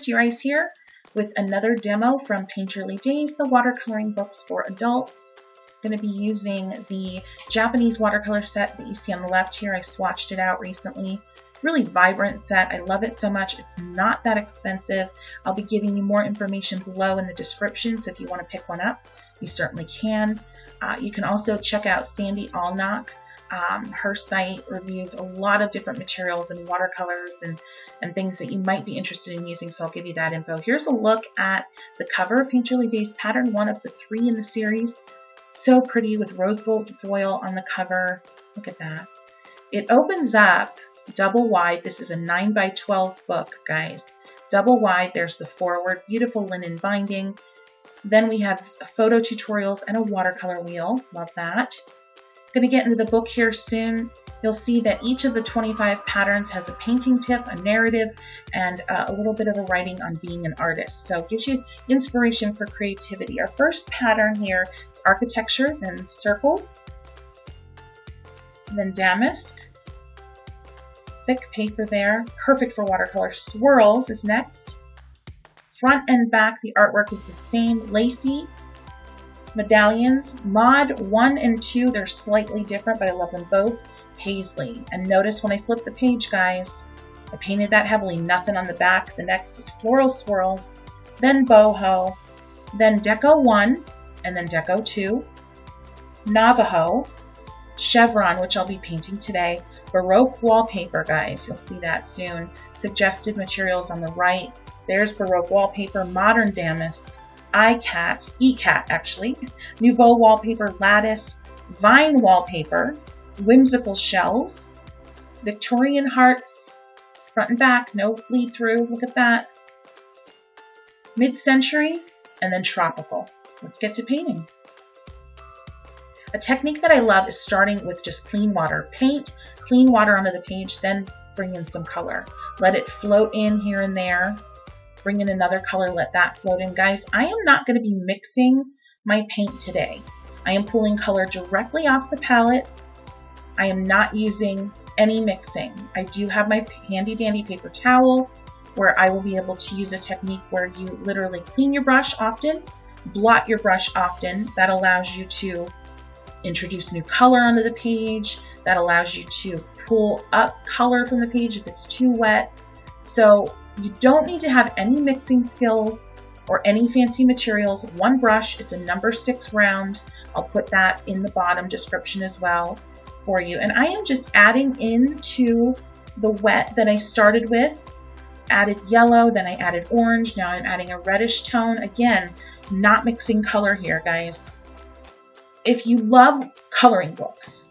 Kristy Rice here with another demo from Painterly Days, the watercoloring books for adults. I'm going to be using the Japanese watercolor set that you see on the left here. I swatched it out recently. Really vibrant set. I love it so much. It's not that expensive. I'll be giving you more information below in the description, so if you want to pick one up, you certainly can. You can also check out Sandy Allnock. Her site reviews a lot of different materials and watercolors and things that you might be interested in using, so I'll give you that info. Here's a look at the cover of Painterly Days pattern, one of the 3 in the series. So pretty with rose gold foil on the cover. Look at that. It opens up double wide. This is a 9x12 book, guys. Double wide. There's the forward, beautiful linen binding. Then we have photo tutorials and a watercolor wheel. Love that. Going to get into the book here soon. You'll see that each of the 25 patterns has a painting tip, a narrative, and a little bit of a writing on being an artist. So it gives you inspiration for creativity. Our first pattern here is architecture, then circles, then damask. Thick paper there, perfect for watercolor. Swirls is next. Front and back, the artwork is the same. Lacy. Medallions, Mod 1 and 2, they're slightly different, but I love them both. Paisley. And notice when I flip the page, guys, I painted that heavily, nothing on the back. The next is Floral Swirls, then Boho, then Deco 1, and then Deco 2, Navajo, Chevron, which I'll be painting today, Baroque wallpaper, guys, you'll see that soon. Suggested materials on the right. There's Baroque wallpaper, Modern Damask, ECAT actually, Nouveau wallpaper, lattice, vine wallpaper, whimsical shells, Victorian hearts, front and back, no bleed through, look at that, mid-century, and then tropical. Let's get to painting. A technique that I love is starting with just clean water. Paint clean water onto the page, then bring in some color. Let it float in here and there. Bring in another color, let that float in. Guys, I am not going to be mixing my paint today. I am pulling color directly off the palette. I am not using any mixing. I do have my handy dandy paper towel where I will be able to use a technique where you literally clean your brush often, blot your brush often. That allows you to introduce new color onto the page. That allows you to pull up color from the page if it's too wet. So you don't need to have any mixing skills or any fancy materials. One brush, it's a number 6 round. I'll put that in the bottom description as well for you. And I am just adding into the wet that I started with. Added yellow, then I added orange. Now I'm adding a reddish tone. Again, not mixing color here, guys. If you love coloring books,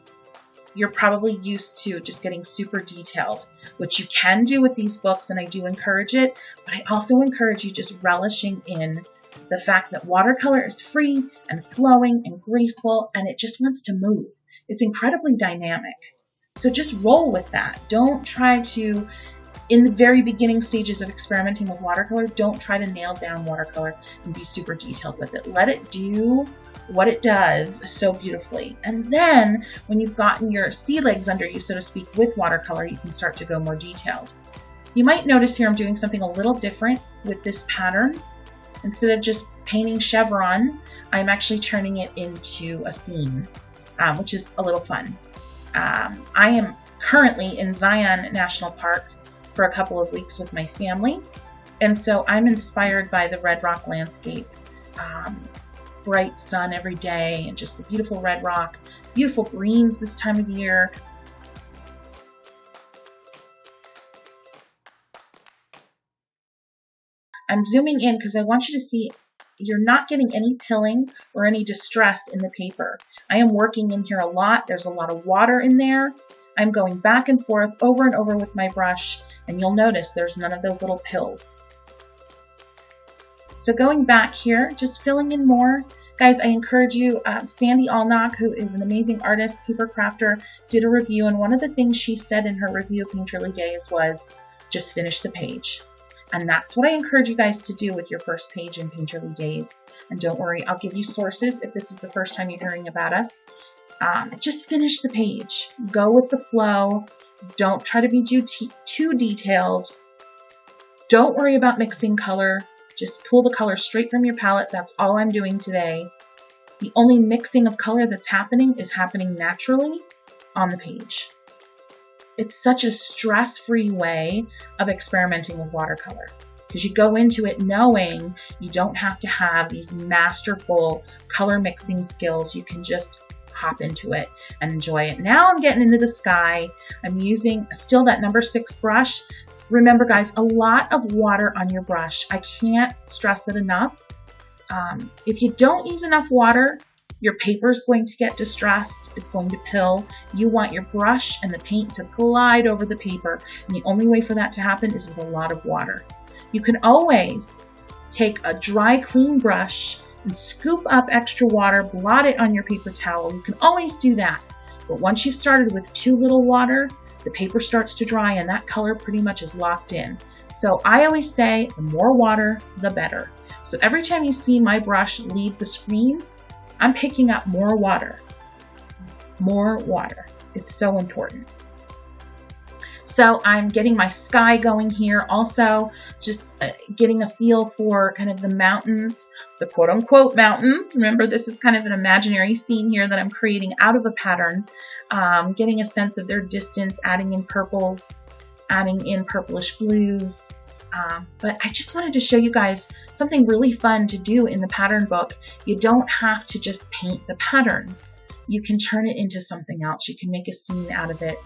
you're probably used to just getting super detailed, which you can do with these books, and I do encourage it, but I also encourage you just relishing in the fact that watercolor is free and flowing and graceful, and it just wants to move. It's incredibly dynamic. So just roll with that. Don't try to, in the very beginning stages of experimenting with watercolor, don't try to nail down watercolor and be super detailed with it. Let it do what it does so beautifully. And then when you've gotten your sea legs under you, so to speak, with watercolor, you can start to go more detailed. You might notice here I'm doing something a little different with this pattern. Instead of just painting chevron, I'm actually turning it into a scene, which is a little fun. I am currently in Zion National Park for a couple of weeks with my family, and so I'm inspired by the Red Rock landscape. Bright sun every day and just the beautiful red rock, beautiful greens this time of year. I'm zooming in because I want you to see you're not getting any pilling or any distress in the paper. I am working in here a lot. There's a lot of water in there. I'm going back and forth over and over with my brush, and you'll notice there's none of those little pills. So going back here, just filling in more. Guys, I encourage you, Sandy Allnock, who is an amazing artist, paper crafter, did a review, and one of the things she said in her review of Painterly Days was, just finish the page. And that's what I encourage you guys to do with your first page in Painterly Days. And don't worry, I'll give you sources if this is the first time you're hearing about us. Just finish the page. Go with the flow. Don't try to be too detailed. Don't worry about mixing color. Just pull the color straight from your palette. That's all I'm doing today. The only mixing of color that's happening is happening naturally on the page. It's such a stress-free way of experimenting with watercolor because you go into it knowing you don't have to have these masterful color mixing skills. You can just hop into it and enjoy it. Now I'm getting into the sky. I'm using still that number 6 brush. Remember guys, a lot of water on your brush. I can't stress it enough. If you don't use enough water, your paper is going to get distressed. It's going to pill. You want your brush and the paint to glide over the paper. And the only way for that to happen is with a lot of water. You can always take a dry, clean brush and scoop up extra water, blot it on your paper towel. You can always do that. But once you've started with too little water, the paper starts to dry and that color pretty much is locked in. So I always say the more water, the better. So every time you see my brush leave the screen, I'm picking up more water. More water. It's so important. So I'm getting my sky going here. Also, just getting a feel for kind of the mountains, the quote-unquote mountains. Remember, this is kind of an imaginary scene here that I'm creating out of a pattern. Getting a sense of their distance, adding in purples, adding in purplish blues. But I just wanted to show you guys something really fun to do in the pattern book. You don't have to just paint the pattern. You can turn it into something else. You can make a scene out of it.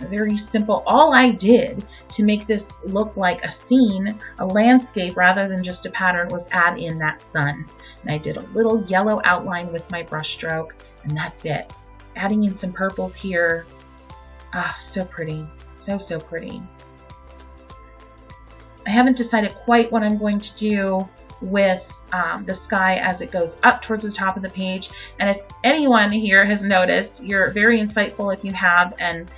Very simple. All I did to make this look like a scene, a landscape, rather than just a pattern, was add in that sun. And I did a little yellow outline with my brush stroke, and that's it. Adding in some purples here. Ah, so pretty. So, so pretty. I haven't decided quite what I'm going to do with the sky as it goes up towards the top of the page. And if anyone here has noticed, you're very insightful if you have, and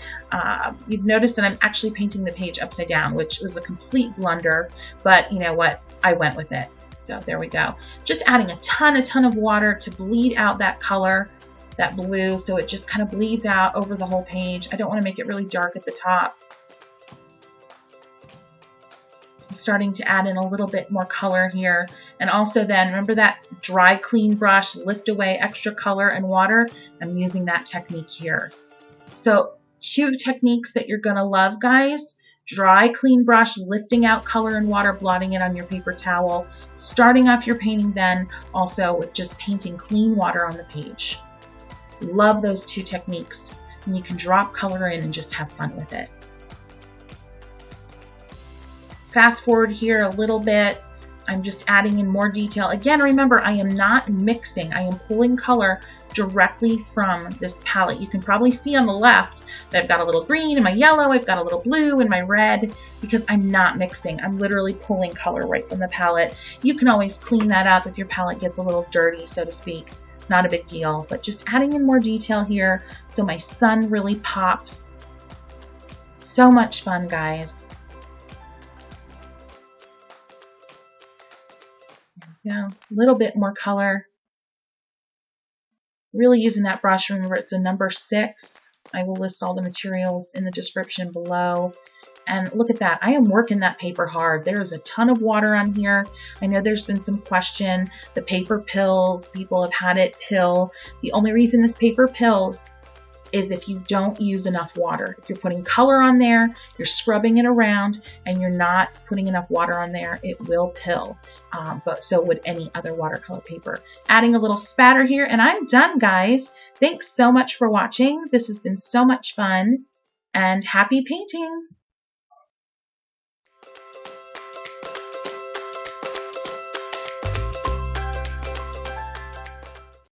you've noticed that I'm actually painting the page upside down, which was a complete blunder, but you know what? I went with it. So there we go. Just adding a ton of water to bleed out that color, that blue, so it just kind of bleeds out over the whole page. I don't want to make it really dark at the top. I'm starting to add in a little bit more color here. And also then, remember that dry, clean brush, lift away extra color and water? I'm using that technique here. So 2 techniques that you're going to love, guys. Dry, clean brush, lifting out color and water, blotting it on your paper towel. Starting off your painting then also with just painting clean water on the page. Love those 2 techniques. And you can drop color in and just have fun with it. Fast forward here a little bit. I'm just adding in more detail. Again, remember, I am not mixing. I am pulling color directly from this palette. You can probably see on the left that I've got a little green in my yellow, I've got a little blue in my red, because I'm not mixing. I'm literally pulling color right from the palette. You can always clean that up if your palette gets a little dirty, so to speak. Not a big deal, but just adding in more detail here so my sun really pops. So much fun, guys. Yeah, a little bit more color. Really using that brush. Remember, it's a number 6. I will list all the materials in the description below. And look at that. I am working that paper hard. There is a ton of water on here. I know there's been some question. The paper pills. People have had it pill. The only reason this paper pills is if you don't use enough water. If you're putting color on there, you're scrubbing it around, and you're not putting enough water on there, it will pill. But so would any other watercolor paper. Adding a little spatter here, and I'm done, guys. Thanks so much for watching. This has been so much fun, and happy painting!